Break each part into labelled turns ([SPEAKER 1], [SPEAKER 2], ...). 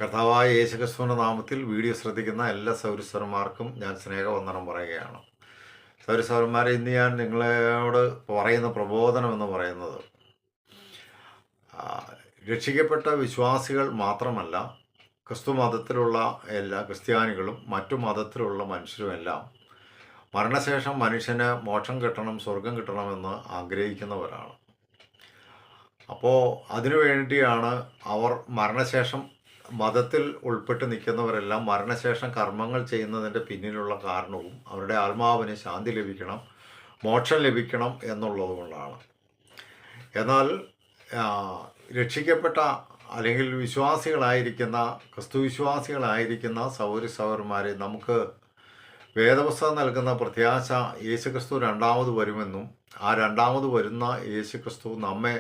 [SPEAKER 1] കർത്താവായ യേശുക്രിസ്തുവിൻ്റെ നാമത്തിൽ വീഡിയോ ശ്രദ്ധിക്കുന്ന എല്ലാ സൗരസ്വരന്മാർക്കും ഞാൻ സ്നേഹവന്ദനം പറയുകയാണ്. സൗരസ്വരന്മാരെ, ഇന്ന് ഞാൻ നിങ്ങളോട് പറയുന്ന പ്രബോധനം എന്ന് പറയുന്നത്, ആ, രക്ഷിക്കപ്പെട്ട വിശ്വാസികൾ മാത്രമല്ല, ക്രിസ്തു മതത്തിലുള്ള എല്ലാ ക്രിസ്ത്യാനികളും മറ്റു മതത്തിലുള്ള മനുഷ്യരുമെല്ലാം മരണശേഷം മനുഷ്യന് മോക്ഷം കിട്ടണം, സ്വർഗം കിട്ടണമെന്ന് ആഗ്രഹിക്കുന്നവരാണ്. അപ്പോൾ അതിനു വേണ്ടിയാണ് അവർ മരണശേഷം മതത്തിൽ ഉൾപ്പെട്ട് നിൽക്കുന്നവരെല്ലാം മരണശേഷം കർമ്മങ്ങൾ ചെയ്യുന്നതിൻ്റെ പിന്നിലുള്ള കാരണവും അവരുടെ ആത്മാവിന് ശാന്തി ലഭിക്കണം, മോക്ഷം ലഭിക്കണം എന്നുള്ളത് കൊണ്ടാണ്. എന്നാൽ രക്ഷിക്കപ്പെട്ട അല്ലെങ്കിൽ വിശ്വാസികളായിരിക്കുന്ന ക്രിസ്തു വിശ്വാസികളായിരിക്കുന്ന സഹോദരന്മാരെ, നമുക്ക് വേദപുസ്തകം നൽകുന്ന പ്രത്യാശ യേശുക്രിസ്തു രണ്ടാമത് വരുമെന്നും ആ രണ്ടാമത് വരുന്ന യേശുക്രിസ്തു നമ്മെ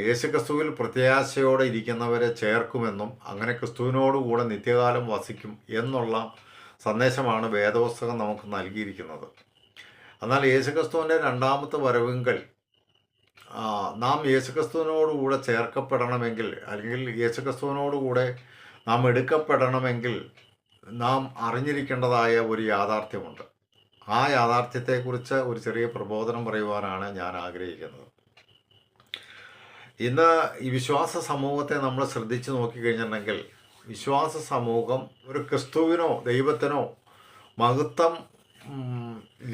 [SPEAKER 1] യേശുക്രിസ്തുവിൽ പ്രത്യാശയോടെ ഇരിക്കുന്നവരെ ചേർക്കുമെന്നും അങ്ങനെ ക്രിസ്തുവിനോടുകൂടെ നിത്യകാലം വസിക്കും എന്നുള്ള സന്ദേശമാണ് വേദപുസ്തകം നമുക്ക് നൽകിയിരിക്കുന്നത്. എന്നാൽ യേശുക്രിസ്തുവിൻ്റെ രണ്ടാമത്തെ വരവെങ്കിൽ നാം യേശുക്രിസ്തുവിനോടുകൂടെ ചേർക്കപ്പെടണമെങ്കിൽ, അല്ലെങ്കിൽ യേശുക്രിസ്തുവിനോടുകൂടെ നാം എടുക്കപ്പെടണമെങ്കിൽ നാം അറിഞ്ഞിരിക്കേണ്ടതായ ഒരു യാഥാർത്ഥ്യമുണ്ട്. ആ യാഥാർത്ഥ്യത്തെക്കുറിച്ച് ഒരു ചെറിയ പ്രബോധനം പറയുവാനാണ് ഞാൻ ആഗ്രഹിക്കുന്നത്. ഇന്ന് ഈ വിശ്വാസ സമൂഹത്തെ നമ്മൾ ശ്രദ്ധിച്ചു നോക്കിക്കഴിഞ്ഞിട്ടുണ്ടെങ്കിൽ, വിശ്വാസ സമൂഹം ഒരു ക്രിസ്തുവിനോ ദൈവത്തിനോ മഹത്വം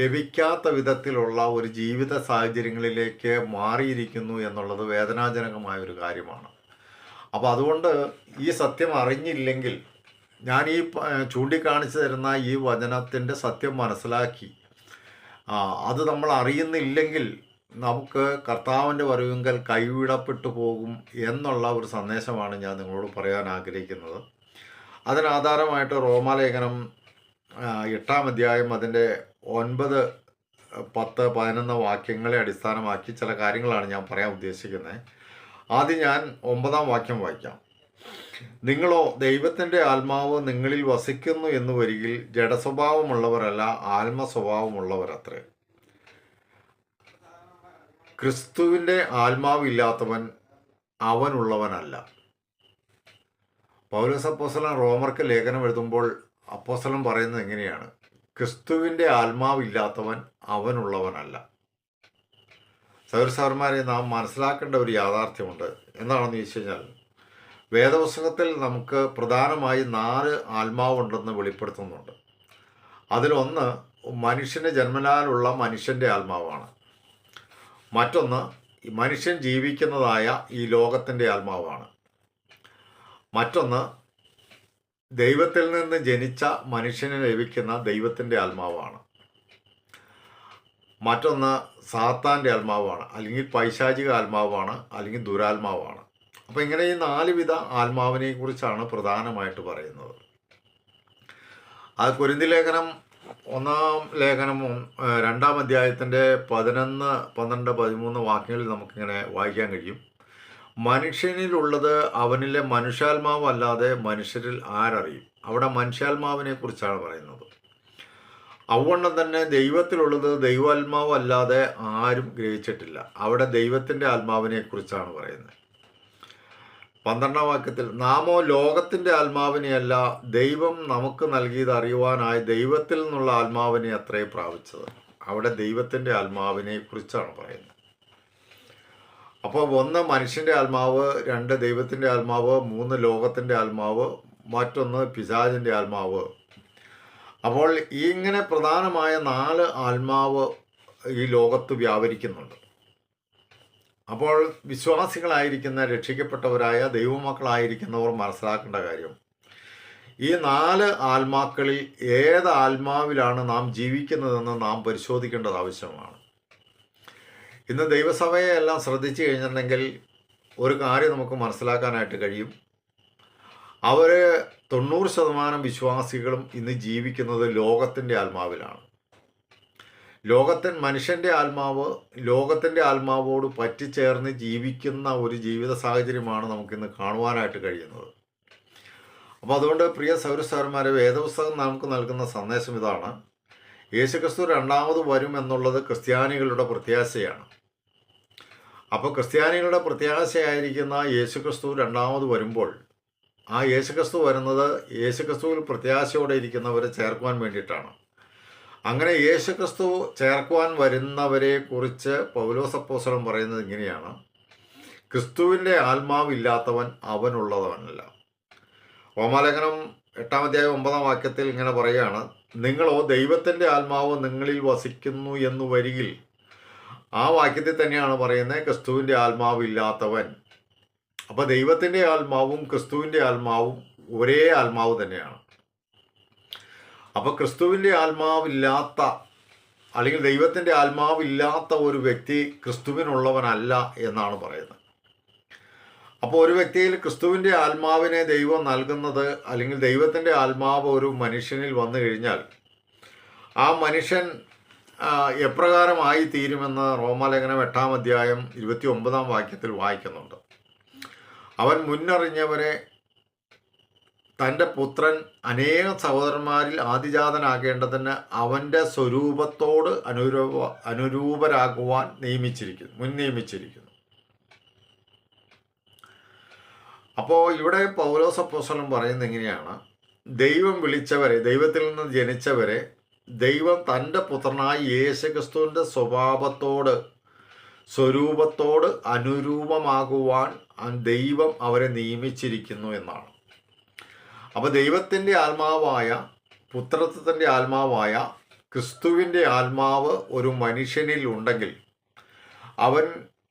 [SPEAKER 1] ലഭിക്കാത്ത വിധത്തിലുള്ള ഒരു ജീവിത സാഹചര്യങ്ങളിലേക്ക് മാറിയിരിക്കുന്നു എന്നുള്ളത് വേദനാജനകമായ ഒരു കാര്യമാണ്. അപ്പോൾ അതുകൊണ്ട് ഈ സത്യം അറിഞ്ഞില്ലെങ്കിൽ, ഞാൻ ഈ ചൂണ്ടിക്കാണിച്ചു തരുന്ന ഈ വചനത്തിൻ്റെ സത്യം മനസ്സിലാക്കി അത് നമ്മൾ അറിയുന്നില്ലെങ്കിൽ നമുക്ക് കർത്താവിൻ്റെ വരവിങ്കൽ കൈവിടപ്പെട്ടു പോകും എന്നുള്ള ഒരു സന്ദേശമാണ് ഞാൻ നിങ്ങളോട് പറയാൻ ആഗ്രഹിക്കുന്നത്. അതിനാധാരമായിട്ട് റോമാലേഖനം 8-ാം അധ്യായം അതിൻ്റെ 9, 10, 11 വാക്യങ്ങളെ അടിസ്ഥാനമാക്കി ചില കാര്യങ്ങളാണ് ഞാൻ പറയാൻ ഉദ്ദേശിക്കുന്നത്. ആദ്യം ഞാൻ 9-ാം വാക്യം വായിക്കാം. നിങ്ങളോ ദൈവത്തിൻ്റെ ആത്മാവ് നിങ്ങളിൽ വസിക്കുന്നു എന്ന് വരികിൽ ജഡസ്വഭാവമുള്ളവരല്ല, ആത്മസ്വഭാവമുള്ളവരത്രേ. ക്രിസ്തുവിൻ്റെ ആത്മാവില്ലാത്തവൻ അവനുള്ളവനല്ല. പൗലോസ് അപ്പോസ്തലൻ റോമർക്ക് ലേഖനം എഴുതുമ്പോൾ അപ്പോസ്തലൻ പറയുന്നത് എങ്ങനെയാണ്? ക്രിസ്തുവിൻ്റെ ആത്മാവില്ലാത്തവൻ അവനുള്ളവനല്ല. സഹോദരന്മാരെ, നാം മനസ്സിലാക്കേണ്ട ഒരു യാഥാർത്ഥ്യമുണ്ട്. എന്താണെന്ന് ചോദിച്ചു കഴിഞ്ഞാൽ, വേദപുസ്തകത്തിൽ നമുക്ക് പ്രധാനമായി 4 ആത്മാവുണ്ടെന്ന് വെളിപ്പെടുത്തുന്നുണ്ട്. അതിലൊന്ന് മനുഷ്യന് ജന്മനാലുള്ള മനുഷ്യൻ്റെ ആത്മാവാണ്. മറ്റൊന്ന് മനുഷ്യൻ ജീവിക്കുന്നതായ ഈ ലോകത്തിൻ്റെ ആത്മാവാണ്. മറ്റൊന്ന് ദൈവത്തിൽ നിന്ന് ജനിച്ച മനുഷ്യന് ലഭിക്കുന്ന ദൈവത്തിൻ്റെ ആത്മാവാണ്. മറ്റൊന്ന് സാത്താൻ്റെ ആത്മാവാണ്, അല്ലെങ്കിൽ പൈശാചിക ആത്മാവാണ്, അല്ലെങ്കിൽ ദുരാത്മാവാണ്. അപ്പോൾ ഇങ്ങനെ ഈ 4 വിധ ആത്മാവിനെ കുറിച്ചാണ് പ്രധാനമായിട്ട് പറയുന്നത്. അത് കൊരിന്ത്യർ ലേഖനം 1-ാം ലേഖനം 2-ാം അധ്യായത്തിൻ്റെ 11, 12, 13 വാക്യങ്ങളിൽ നമുക്കിങ്ങനെ വായിക്കാൻ കഴിയും. മനുഷ്യനിലുള്ളത് അവനിലെ മനുഷ്യാത്മാവ് അല്ലാതെ മനുഷ്യരിൽ ആരറിയും? അവിടെ മനുഷ്യാത്മാവിനെ കുറിച്ചാണ് പറയുന്നത്. അതുകൊണ്ട് തന്നെ ദൈവത്തിലുള്ളത് ദൈവാത്മാവ് അല്ലാതെ ആരും ഗ്രഹിച്ചിട്ടില്ല. അവിടെ ദൈവത്തിൻ്റെ ആത്മാവിനെ കുറിച്ചാണ് പറയുന്നത്. 12-ാം വാക്യത്തിൽ, നാമോ ലോകത്തിൻ്റെ ആത്മാവിനെയല്ല, ദൈവം നമുക്ക് നൽകിയത് അറിയുവാനായി ദൈവത്തിൽ നിന്നുള്ള ആത്മാവിനെ അത്രേ പ്രാപിച്ചത്. അവിടെ ദൈവത്തിൻ്റെ ആത്മാവിനെ കുറിച്ചാണ് പറയുന്നത്. അപ്പോൾ 1 മനുഷ്യൻ്റെ ആത്മാവ്, 2 ദൈവത്തിൻ്റെ ആത്മാവ്, 3 ലോകത്തിൻ്റെ ആത്മാവ്, മറ്റൊന്ന് പിശാചിൻ്റെ ആത്മാവ്. അപ്പോൾ ഇങ്ങനെ പ്രധാനമായ 4 ആത്മാവ് ഈ ലോകത്ത് വ്യാപരിക്കുന്നുണ്ട്. അപ്പോൾ വിശ്വാസികളായിരിക്കുന്ന രക്ഷിക്കപ്പെട്ടവരായ ദൈവമക്കളായിരിക്കുന്നവർ മനസ്സിലാക്കേണ്ട കാര്യം, ഈ 4 ആത്മാക്കളിൽ ഏത് ആത്മാവിലാണ് നാം ജീവിക്കുന്നതെന്ന് നാം പരിശോധിക്കേണ്ടത് ആവശ്യമാണ്. ഇന്ന് ദൈവസഭയെ എല്ലാം ശ്രദ്ധിച്ചു കഴിഞ്ഞിട്ടുണ്ടെങ്കിൽ ഒരു കാര്യം നമുക്ക് മനസ്സിലാക്കാനായിട്ട് കഴിയും. അവർ 90% വിശ്വാസികളും ഇന്ന് ജീവിക്കുന്നത് ലോകത്തിൻ്റെ ആത്മാവിലാണ്. മനുഷ്യൻ്റെ ആത്മാവ് ലോകത്തിൻ്റെ ആത്മാവോട് പറ്റിച്ചേർന്ന് ജീവിക്കുന്ന ഒരു ജീവിത സാഹചര്യമാണ് നമുക്കിന്ന് കാണുവാനായിട്ട് കഴിയുന്നത്. അപ്പോൾ അതുകൊണ്ട് പ്രിയ സഹോദരന്മാരെ, വേദപുസ്തകം നമുക്ക് നൽകുന്ന സന്ദേശം ഇതാണ്: യേശുക്രിസ്തു രണ്ടാമത് വരും എന്നുള്ളത് ക്രിസ്ത്യാനികളുടെ പ്രത്യാശയാണ്. അപ്പോൾ ക്രിസ്ത്യാനികളുടെ പ്രത്യാശയായിരിക്കുന്ന യേശുക്രിസ്തു രണ്ടാമത് വരുമ്പോൾ ആ യേശുക്രിസ്തു വരുന്നത് യേശുക്രിസ്തുവിൽ പ്രത്യാശയോടെ ഇരിക്കുന്നവരെ ചേർക്കുവാൻ വേണ്ടിയിട്ടാണ്. അങ്ങനെ യേശുക്രിസ്തു ചേർക്കുവാൻ വരുന്നവരെ കുറിച്ച് പൗലോസ് അപ്പോസ്തലൻ പറയുന്നത് ഇങ്ങനെയാണ്: ക്രിസ്തുവിൻ്റെ ആത്മാവില്ലാത്തവൻ അവനുള്ളവനല്ല. റോമാലേഖനം 8-9 ഇങ്ങനെ പറയുകയാണ്: നിങ്ങളോ ദൈവത്തിൻ്റെ ആത്മാവ് നിങ്ങളിൽ വസിക്കുന്നു എന്ന് വരികിൽ. ആ വാക്യത്തിൽ തന്നെയാണ് പറയുന്നത് ക്രിസ്തുവിൻ്റെ ആത്മാവില്ലാത്തവൻ. അപ്പോൾ ദൈവത്തിൻ്റെ ആത്മാവും ക്രിസ്തുവിൻ്റെ ആത്മാവും ഒരേ ആത്മാവ് തന്നെയാണ്. അപ്പോൾ ക്രിസ്തുവിൻ്റെ ആത്മാവില്ലാത്ത, അല്ലെങ്കിൽ ദൈവത്തിൻ്റെ ആത്മാവില്ലാത്ത ഒരു വ്യക്തി ക്രിസ്തുവിനുള്ളവനല്ല എന്നാണ് പറയുന്നത്. അപ്പോൾ ഒരു വ്യക്തിയിൽ ക്രിസ്തുവിൻ്റെ ആത്മാവിനെ ദൈവം നൽകുന്നത്, അല്ലെങ്കിൽ ദൈവത്തിൻ്റെ ആത്മാവ് ഒരു മനുഷ്യനിൽ വന്നു കഴിഞ്ഞാൽ ആ മനുഷ്യൻ എപ്രകാരമായി തീരുമെന്ന് റോമാലേഖനം 8-29 വായിക്കുന്നുണ്ട്. അവൻ മുന്നറിഞ്ഞവരെ തൻ്റെ പുത്രൻ അനേക സഹോദരന്മാരിൽ ആദിജാതനാകേണ്ടതിന് അവൻ്റെ സ്വരൂപത്തോട് അനുരൂപരാകുവാൻ നിയമിച്ചിരിക്കുന്നു. അപ്പോൾ ഇവിടെ പൗലോസ് അപ്പോസ്തലൻ പറയുന്നത് എങ്ങനെയാണ്: ദൈവം വിളിച്ചവരെ, ദൈവത്തിൽ നിന്ന് ജനിച്ചവരെ ദൈവം തൻ്റെ പുത്രനായ യേശുക്രിസ്തുവിൻ്റെ സ്വരൂപത്തോട് അനുരൂപമാകുവാൻ ദൈവം അവരെ നിയമിച്ചിരിക്കുന്നു എന്നാണ്. അപ്പോൾ ദൈവത്തിൻ്റെ ആത്മാവായ, പുത്രത്വത്തിൻ്റെ ആത്മാവായ ക്രിസ്തുവിൻ്റെ ആത്മാവ് ഒരു മനുഷ്യനിൽ ഉണ്ടെങ്കിൽ അവൻ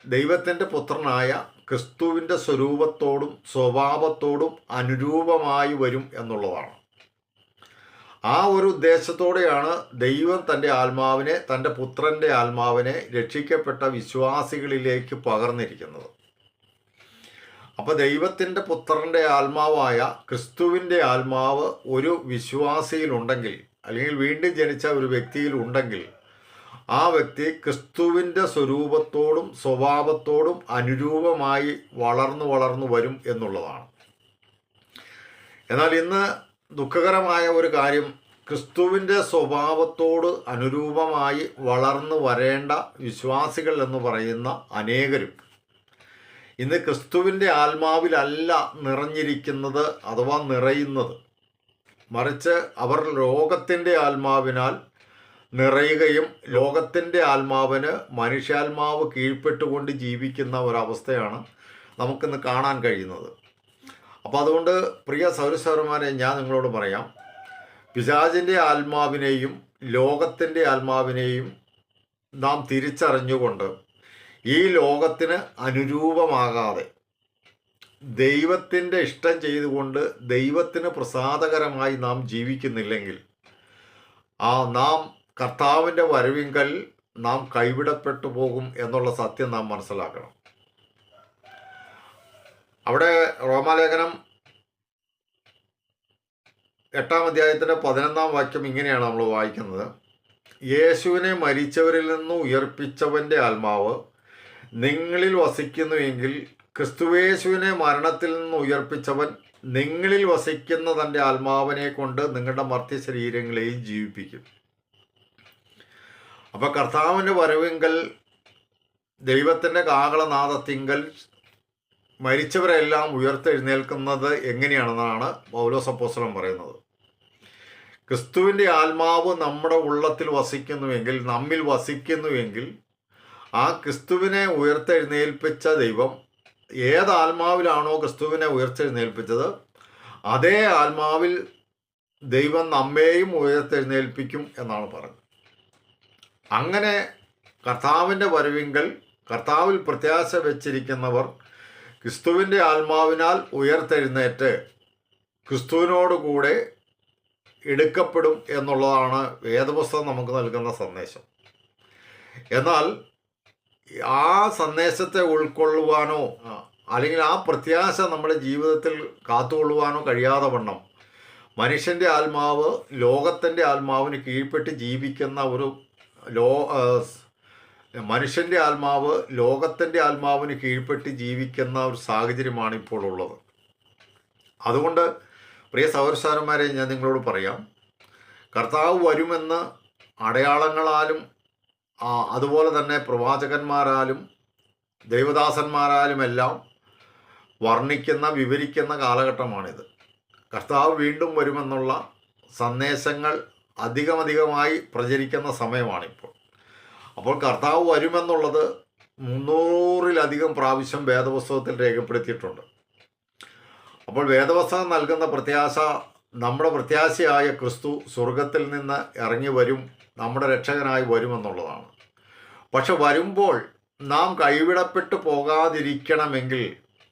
[SPEAKER 1] ദൈവത്തിൻ്റെ പുത്രനായ ക്രിസ്തുവിൻ്റെ സ്വരൂപത്തോടും സ്വഭാവത്തോടും അനുരൂപമായി വരും എന്നുള്ളതാണ്. ആ ഒരു ഉദ്ദേശത്തോടെയാണ് ദൈവം തൻ്റെ ആത്മാവിനെ, തൻ്റെ പുത്രൻ്റെ ആത്മാവിനെ രക്ഷിക്കപ്പെട്ട വിശ്വാസികളിലേക്ക് പകർന്നിരിക്കുന്നത്. അപ്പോൾ ദൈവത്തിൻ്റെ പുത്രൻ്റെ ആത്മാവായ ക്രിസ്തുവിൻ്റെ ആത്മാവ് ഒരു വിശ്വാസിയിലുണ്ടെങ്കിൽ, അല്ലെങ്കിൽ വീണ്ടും ജനിച്ച ഒരു വ്യക്തിയിൽ ഉണ്ടെങ്കിൽ, ആ വ്യക്തി ക്രിസ്തുവിൻ്റെ സ്വരൂപത്തോടും സ്വഭാവത്തോടും അനുരൂപമായി വളർന്നു വരും എന്നുള്ളതാണ്. എന്നാൽ ഇന്ന് ദുഃഖകരമായ ഒരു കാര്യം, ക്രിസ്തുവിൻ്റെ സ്വഭാവത്തോട് അനുരൂപമായി വളർന്നു വരേണ്ട വിശ്വാസികൾ എന്ന് പറയുന്ന അനേകരും ഇന്ന് ക്രിസ്തുവിൻ്റെ ആത്മാവിലല്ല നിറഞ്ഞിരിക്കുന്നത്, അഥവാ നിറയുന്നത്. മറിച്ച് അവർ ലോകത്തിൻ്റെ ആത്മാവിനാൽ നിറയുകയും ലോകത്തിൻ്റെ ആത്മാവിന് മനുഷ്യാത്മാവ് കീഴ്പ്പെട്ടുകൊണ്ട് ജീവിക്കുന്ന ഒരവസ്ഥയാണ് നമുക്കിന്ന് കാണാൻ കഴിയുന്നത്. അപ്പോൾ അതുകൊണ്ട് പ്രിയ സഹോദരന്മാരെ, ഞാൻ നിങ്ങളോട് പറയാം, പിശാചിൻ്റെ ആത്മാവിനെയും ലോകത്തിൻ്റെ ആത്മാവിനെയും നാം തിരിച്ചറിഞ്ഞുകൊണ്ട് ഈ ലോകത്തിന് അനുരൂപമാകാതെ ദൈവത്തിൻ്റെ ഇഷ്ടം ചെയ്തുകൊണ്ട് ദൈവത്തിന് പ്രസാദകരമായി നാം ജീവിക്കുന്നില്ലെങ്കിൽ നാം കർത്താവിൻ്റെ വരവിങ്കൽ നാം കൈവിടപ്പെട്ടു പോകും എന്നുള്ള സത്യം നാം മനസ്സിലാക്കണം. അവിടെ റോമാലേഖനം 8-11 ഇങ്ങനെയാണ് നമ്മൾ വായിക്കുന്നത്: യേശുവിനെ മരിച്ചവരിൽ നിന്ന് ഉയർപ്പിച്ചവൻ്റെ ആത്മാവ് നിങ്ങളിൽ വസിക്കുന്നുവെങ്കിൽ ക്രിസ്തുയേശുവിനെ മരണത്തിൽ നിന്ന് ഉയർപ്പിച്ചവൻ നിങ്ങളിൽ വസിക്കുന്ന തൻ്റെ ആത്മാവിനെ കൊണ്ട് നിങ്ങളുടെ മർത്യ ശരീരങ്ങളെയും ജീവിപ്പിക്കും. അപ്പോൾ കർത്താവിൻ്റെ വരവിങ്കൽ, ദൈവത്തിൻ്റെ കാഹളനാദത്തിങ്കൽ മരിച്ചവരെല്ലാം ഉയർത്തെഴുന്നേൽക്കുന്നത് എങ്ങനെയാണെന്നാണ് പൗലോസ് അപ്പോസ്തലൻ പറയുന്നത്. ക്രിസ്തുവിൻ്റെ ആത്മാവ് നമ്മുടെ ഉള്ളത്തിൽ വസിക്കുന്നുവെങ്കിൽ, നമ്മിൽ വസിക്കുന്നുവെങ്കിൽ, ആ ക്രിസ്തുവിനെ ഉയർത്തെഴുന്നേൽപ്പിച്ച ദൈവം ഏത് ആത്മാവിലാണോ ക്രിസ്തുവിനെ ഉയർത്തെഴുന്നേൽപ്പിച്ചത്, അതേ ആത്മാവിൽ ദൈവം നമ്മെയും ഉയർത്തെഴുന്നേൽപ്പിക്കും എന്നാണ് പറഞ്ഞത്. അങ്ങനെ കർത്താവിൻ്റെ വരവിങ്കൽ കർത്താവിൽ പ്രത്യാശ വെച്ചിരിക്കുന്നവർ ക്രിസ്തുവിൻ്റെ ആത്മാവിനാൽ ഉയർത്തെഴുന്നേറ്റ് ക്രിസ്തുവിനോടുകൂടെ എടുക്കപ്പെടും എന്നുള്ളതാണ് വേദപുസ്തകം നമുക്ക് നൽകുന്ന സന്ദേശം. എന്നാൽ ആ സന്ദേശത്തെ ഉൾക്കൊള്ളുവാനോ അല്ലെങ്കിൽ ആ പ്രത്യാശ നമ്മുടെ ജീവിതത്തിൽ കാത്തുകൊള്ളുവാനോ കഴിയാതെ വണ്ണം മനുഷ്യൻ്റെ ആത്മാവ് ലോകത്തിൻ്റെ ആത്മാവിന് കീഴ്പ്പെട്ട് ജീവിക്കുന്ന ഒരു മനുഷ്യൻ്റെ ആത്മാവ് ലോകത്തിൻ്റെ ആത്മാവിന് കീഴ്പ്പെട്ട് ജീവിക്കുന്ന ഒരു സാഹചര്യമാണ് ഇപ്പോൾ ഉള്ളത്. അതുകൊണ്ട് പ്രിയ സഹോദരന്മാരെ, ഞാൻ നിങ്ങളോട് പറയാം, കർത്താവ് വരുമെന്ന് അടയാളങ്ങളാലും അതുപോലെ തന്നെ പ്രവാചകന്മാരാലും ദൈവദാസന്മാരാലുമെല്ലാം വർണ്ണിക്കുന്ന വിവരിക്കുന്ന കാലഘട്ടമാണിത്. കർത്താവ് വീണ്ടും വരുമെന്നുള്ള സന്ദേശങ്ങൾ അധികമധികമായി പ്രചരിക്കുന്ന സമയമാണിപ്പോൾ. അപ്പോൾ കർത്താവ് വരുമെന്നുള്ളത് 300-ലധികം പ്രാവശ്യം വേദപുസ്തകത്തിൽ രേഖപ്പെടുത്തിയിട്ടുണ്ട്. അപ്പോൾ വേദപുസ്തകം നൽകുന്ന പ്രത്യാശ, നമ്മുടെ പ്രത്യാശയായ ക്രിസ്തു സ്വർഗത്തിൽ നിന്ന് ഇറങ്ങി വരും, നമ്മുടെ രക്ഷകനായി വരുമെന്നുള്ളതാണ്. പക്ഷെ വരുമ്പോൾ നാം കൈവിടപ്പെട്ടു പോകാതിരിക്കണമെങ്കിൽ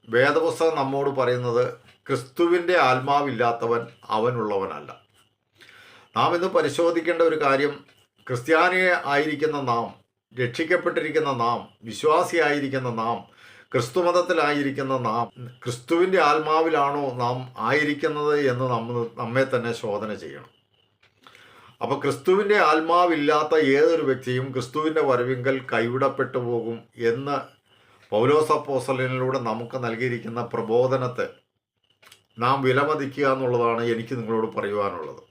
[SPEAKER 1] വേദപുസ്തകം നമ്മോട് പറയുന്നത് ക്രിസ്തുവിൻ്റെ ആത്മാവില്ലാത്തവൻ അവനുള്ളവനല്ല. നാം ഇന്ന് പരിശോധിക്കേണ്ട ഒരു കാര്യം, ക്രിസ്ത്യാനി ആയിരിക്കുന്ന നാം, രക്ഷിക്കപ്പെട്ടിരിക്കുന്ന നാം, വിശ്വാസിയായിരിക്കുന്ന നാം, ക്രിസ്തുമതത്തിലായിരിക്കുന്ന നാം ക്രിസ്തുവിൻ്റെ ആത്മാവിലാണോ നാം ആയിരിക്കുന്നത് എന്ന് നമ്മെ തന്നെ ശോധന ചെയ്യണം. അപ്പോൾ ക്രിസ്തുവിൻ്റെ ആത്മാവില്ലാത്ത ഏതൊരു വ്യക്തിയും ക്രിസ്തുവിൻ്റെ വരവിങ്കൽ കൈവിടപ്പെട്ടു പോകും എന്ന് പൗലോസ് അപ്പോസ്തലനിലൂടെ നമുക്ക് നൽകിയിരിക്കുന്ന പ്രബോധനത്തെ നാം വിലമതിക്കുക എന്നുള്ളതാണ് എനിക്ക് നിങ്ങളോട് പറയുവാനുള്ളത്.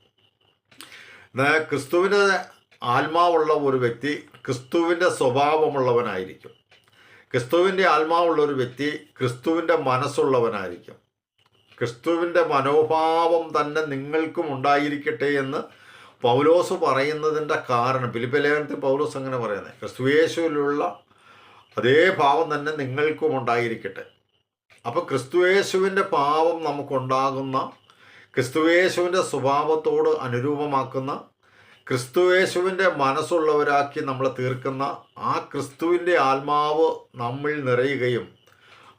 [SPEAKER 1] ക്രിസ്തുവിൻ്റെ ആത്മാവുള്ള ഒരു വ്യക്തി ക്രിസ്തുവിൻ്റെ സ്വഭാവമുള്ളവനായിരിക്കും. ക്രിസ്തുവിൻ്റെ ആത്മാവുള്ള ഒരു വ്യക്തി ക്രിസ്തുവിൻ്റെ മനസ്സുള്ളവനായിരിക്കും. ക്രിസ്തുവിൻ്റെ മനോഭാവം തന്നെ നിങ്ങൾക്കും ഉണ്ടായിരിക്കട്ടെ എന്ന് പൗലോസ് പറയുന്നതിൻ്റെ കാരണം, ഫിലിപ്പിയ ലേഖനത്തിൽ പൗലോസ് അങ്ങനെ പറയുന്നത്, ക്രിസ്തുയേശുവിലുള്ള അതേ ഭാവം തന്നെ നിങ്ങൾക്കും ഉണ്ടായിരിക്കട്ടെ. അപ്പോൾ ക്രിസ്തുയേശുവിൻ്റെ ഭാവം നമുക്കുണ്ടാകുന്ന, ക്രിസ്തുയേശുവിൻ്റെ സ്വഭാവത്തോട് അനുരൂപമാക്കുന്ന, ക്രിസ്തുയേശുവിൻ്റെ മനസ്സുള്ളവരാക്കി നമ്മളെ തീർക്കുന്ന ആ ക്രിസ്തുവിൻ്റെ ആത്മാവ് നമ്മിൽ നിറയുകയും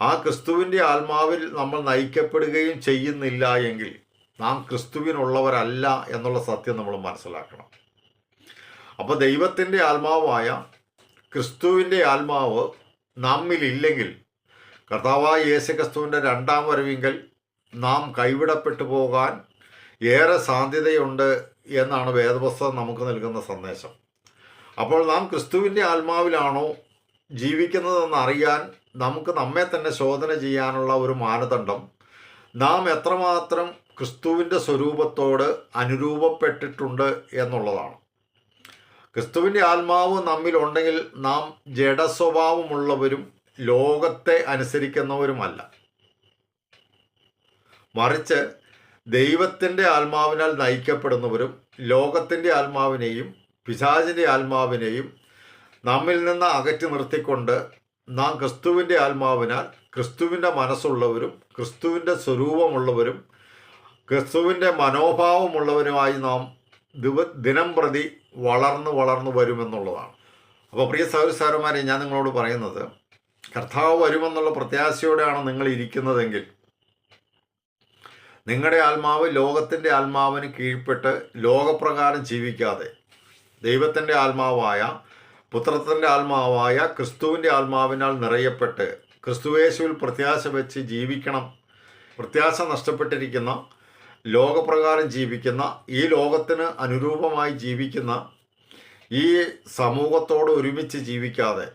[SPEAKER 1] ആ ക്രിസ്തുവിൻ്റെ ആത്മാവിൽ നമ്മൾ നയിക്കപ്പെടുകയും ചെയ്യുന്നില്ല എങ്കിൽ നാം ക്രിസ്തുവിനുള്ളവരല്ല എന്നുള്ള സത്യം നമ്മൾ മനസ്സിലാക്കണം. അപ്പോൾ ദൈവത്തിൻ്റെ ആത്മാവായ ക്രിസ്തുവിൻ്റെ ആത്മാവ് നമ്മിലില്ലെങ്കിൽ കർത്താവായ യേശു ക്രിസ്തുവിൻ്റെ രണ്ടാം വരവിങ്കൽ നാം കൈവിടപ്പെട്ടു പോകാൻ ഏറെ സാധ്യതയുണ്ട് എന്നാണ് വേദപുസ്തകം നമുക്ക് നൽകുന്ന സന്ദേശം. അപ്പോൾ നാം ക്രിസ്തുവിൻ്റെ ആത്മാവിലാണോ ജീവിക്കുന്നതെന്ന് അറിയാൻ നമുക്ക് നമ്മെ തന്നെ ശോധന ചെയ്യാനുള്ള ഒരു മാനദണ്ഡം, നാം എത്രമാത്രം ക്രിസ്തുവിൻ്റെ സ്വരൂപത്തോട് അനുരൂപപ്പെട്ടിട്ടുണ്ട് എന്നുള്ളതാണ്. ക്രിസ്തുവിൻ്റെ ആത്മാവ് നമ്മിലുണ്ടെങ്കിൽ നാം ജഡസ്വഭാവമുള്ളവരും ലോകത്തെ അനുസരിക്കുന്നവരുമല്ല, മറിച്ച് ദൈവത്തിൻ്റെ ആത്മാവിനാൽ നയിക്കപ്പെടുന്നവരും ലോകത്തിൻ്റെ ആത്മാവിനെയും പിശാചിൻ്റെ ആത്മാവിനെയും നമ്മിൽ നിന്ന് അകറ്റി നിർത്തിക്കൊണ്ട് നാം ക്രിസ്തുവിൻ്റെ ആത്മാവിനാൽ ക്രിസ്തുവിൻ്റെ മനസ്സുള്ളവരും ക്രിസ്തുവിൻ്റെ സ്വരൂപമുള്ളവരും ക്രിസ്തുവിൻ്റെ മനോഭാവമുള്ളവരുമായി നാം ദിനം പ്രതി വളർന്നു വരുമെന്നുള്ളതാണ്. അപ്പോൾ പ്രിയ സഹോദരന്മാരെ, ഞാൻ നിങ്ങളോട് പറയുന്നത്, കർത്താവ് വരുമെന്നുള്ള പ്രത്യാശയോടെയാണ് നിങ്ങൾ ഇരിക്കുന്നതെങ്കിൽ നിങ്ങളുടെ ആത്മാവ് ലോകത്തിൻ്റെ ആത്മാവിന് കീഴ്പ്പെട്ട് ലോകപ്രകാരം ജീവിക്കാതെ ദൈവത്തിൻ്റെ ആത്മാവായ, പുത്രത്തിൻ്റെ ആത്മാവായ ക്രിസ്തുവിൻ്റെ ആത്മാവിനാൽ നിറയപ്പെട്ട് ക്രിസ്തുയേശുവിൽ പ്രത്യാശ വെച്ച് ജീവിക്കണം. പ്രത്യാശ നഷ്ടപ്പെട്ടിരിക്കുന്ന, ലോകപ്രകാരം ജീവിക്കുന്ന, ഈ ലോകത്തിന് അനുരൂപമായി ജീവിക്കുന്ന ഈ സമൂഹത്തോട് ഒരുമിച്ച് ജീവിക്കാതെ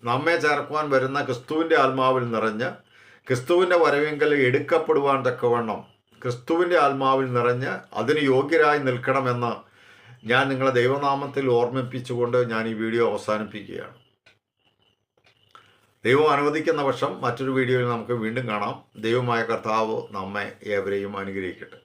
[SPEAKER 1] നമ്മെ ചേർക്കുവാൻ വരുന്ന ക്രിസ്തുവിൻ്റെ ആത്മാവിൽ നിറഞ്ഞ് ക്രിസ്തുവിൻ്റെ വരവെങ്കിൽ എടുക്കപ്പെടുവാൻ തക്കവണ്ണം ക്രിസ്തുവിൻ്റെ ആത്മാവിൽ നിറഞ്ഞ് അതിന് യോഗ്യരായി നിൽക്കണമെന്ന് ഞാൻ നിങ്ങളെ ദൈവനാമത്തിൽ ഓർമ്മിപ്പിച്ചുകൊണ്ട് ഞാൻ ഈ വീഡിയോ അവസാനിപ്പിക്കുകയാണ്. ദൈവം അനുവദിക്കുന്ന പക്ഷം മറ്റൊരു വീഡിയോയിൽ നമുക്ക് വീണ്ടും കാണാം. ദൈവമായ കർത്താവ് നമ്മെ ഏവരെയും അനുഗ്രഹിക്കട്ടെ.